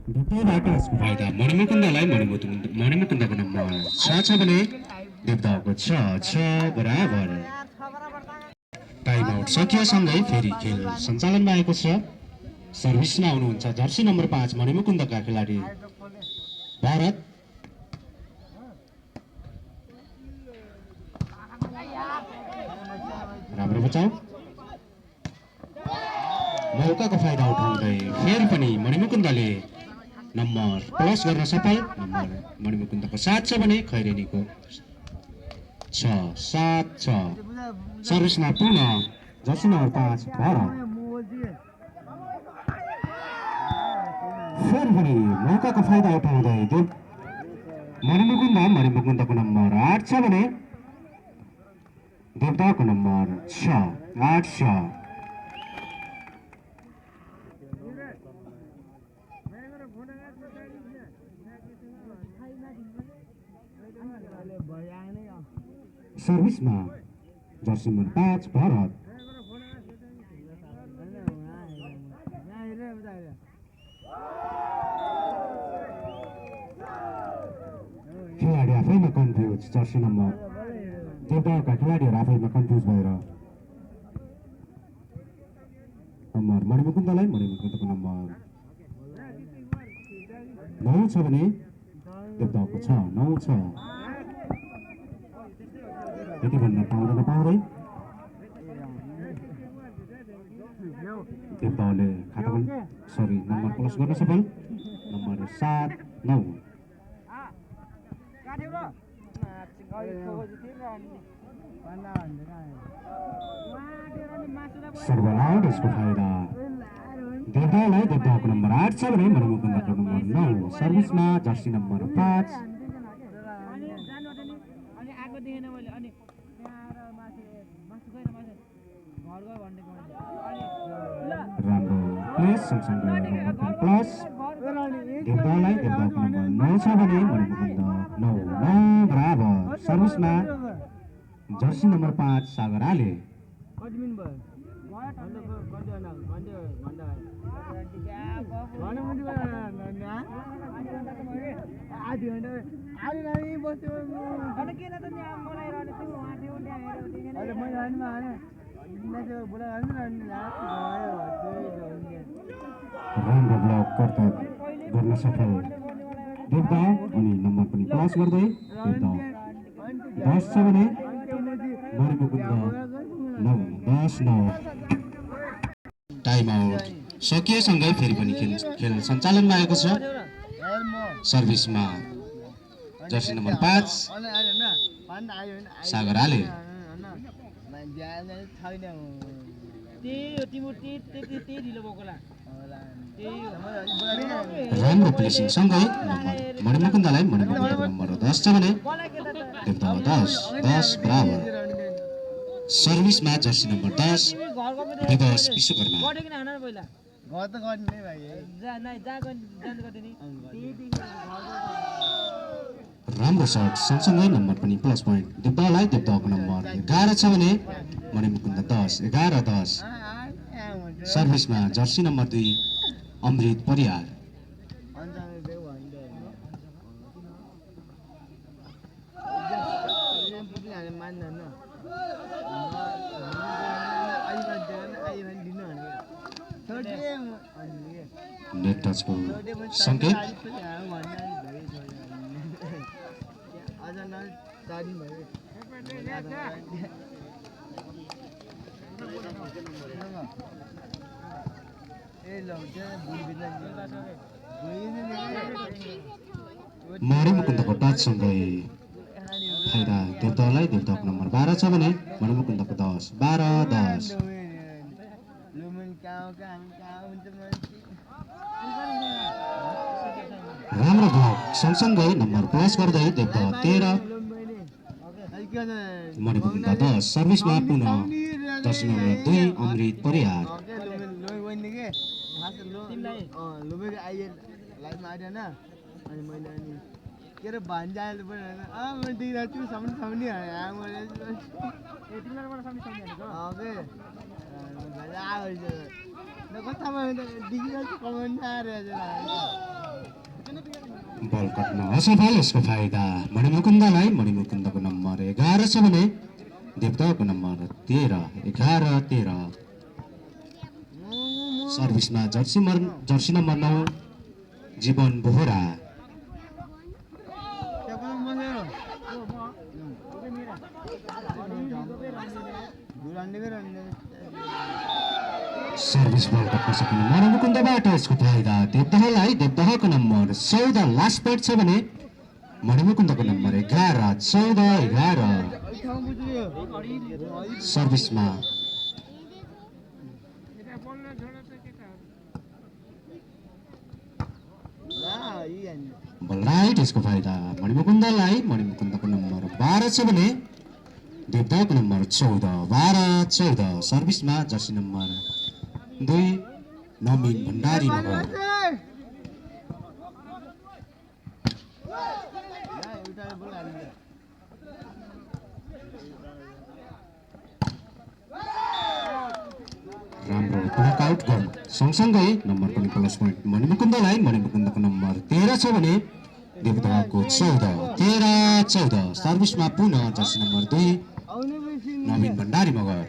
बाट फाइदा मणिमुकुन्दलाई मणिमुकुन्दको नम्बर 6 छ भने देवताको 6 बराबर। टाइम आउट सकिएसँगै फेरि खेल सञ्चालनमा आएको छ। सर्भिसमा आउनुहुन्छ जर्सी नम्बर 5 मणिमुकुन्दका खेलाडी भारत। राम्रो बचाउ, मौकाको फाइदा उठाउँदै फेरि पनि मणिमुकुन्दले नम्बर प्लस गर्न सफल। नम्बर मणिमुकुन्दको 7 छ भने खैरेनीको 6-7-6। सर्भिसमा पुनः जर्सी नम्बर 5 भारत। फेरि पनि मौकाको फाइदा उठाउँदै मणिमुकुन्दको नम्बर 8 छ भने देवताको नम्बर 6-8-6। सर्भिसमा जर्सी नम्बर 5 भारत। खेलाडी आफैमा कन्फ्युज, जर्सी नम्बर देवताका खेलाडीहरू आफैमा कन्फ्युज भएर नम्बर मणिमुकुन्दको नम्बर 9 छ भने देवताको 6-9-6। यति भन्न पाउँदै देवताले नम्बर प्लस गर्न सफल। नम्बर 7-9। सर्वलाउड यसको फाइदा देवताको नम्बर 8 छ भने मणिमुकुन्दको नम्बर 9। सर्भिसमा जर्सी नम्बर 5 राम्रो प्लेस सँगसँगै नम्बर प्लस देवताको नम्बर 9 छ भने मणिमुकुन्द 9 बराबर। सर्भिसमा जर्सी नम्बर 5 सागर आले। राम्रो ब्लक गर्न सफल देवता अनि नम्बर पनि प्लस गर्दै देवता 10 छ भने मणिमुकुन्द 9-10-9। टाइम आउट सकिएसँगै फेरि पनि खेल सञ्चालनमा आएको छ। सर्भिसमा जर्सी नम्बर 5 सागर आले। राम्रो प्लेसिङ सँगै नम्बर मणिमुकुन्दको नम्बर 10 छ भने देवता 10 बराबर। सर्भिसमा जर्सी नम्बर 10 विवश विश्वकर्मा। राम्रो सर्ट सँगसँगै नम्बर पनि प्लस पोइन्ट देवताको नम्बर 11 छ भने मणिमुकुन्द 10-11-10। सर्भिसमा जर्सी नम्बर 2 अमृत परियार। नेट टचको संकेत। मणिमुकुन्दको टचसँगै फाइदा देवताको नम्बर 12 छ भने मणिमुकुन्दको 10-12-10। राम्रो ब्लक सँगसँगै नम्बर प्लस गर्दै देवता 13 मणिमुकुन्द 10। सर्भिसमा पुनः जर्सी नम्बर 2 अमृत परियार। बल कट्न असफल यसको फाइदा मणिमुकुन्दलाई मणिमुकुन्दको नम्बर 11 छ भने देवताको नम्बर 13 11-13 सर्भिसमा जर्सी नम्बर 9 जीवन बोहरा सर्भिस बल कट्न सकिने मणिमुकुन्दबाट यसको फाइदा देवदहलाई देवदहको नम्बर 14 लास्ट पॉइंट छ भने मणिमुकुन्दको नम्बर 11 14-11 सर्भिसमा बल राइट यसको फाइदा मणिमुकुन्दलाई मणिमुकुन्दको नम्बर 12 छ भने देवदहको नम्बर 14 सर्भिसमा जर्सी नम्बर 2 नवीन भण्डारी नगर राम्रो नकआउट गन सँगसँगै नम्बर पनि प्लस पोइन्ट मणिमुकुन्दलाई मणिमुकुन्दको नम्बर 13 छ भने देवदहको 14 सर्भिसमा पुनः जर्सी नम्बर 2 नवीन भण्डारी मगर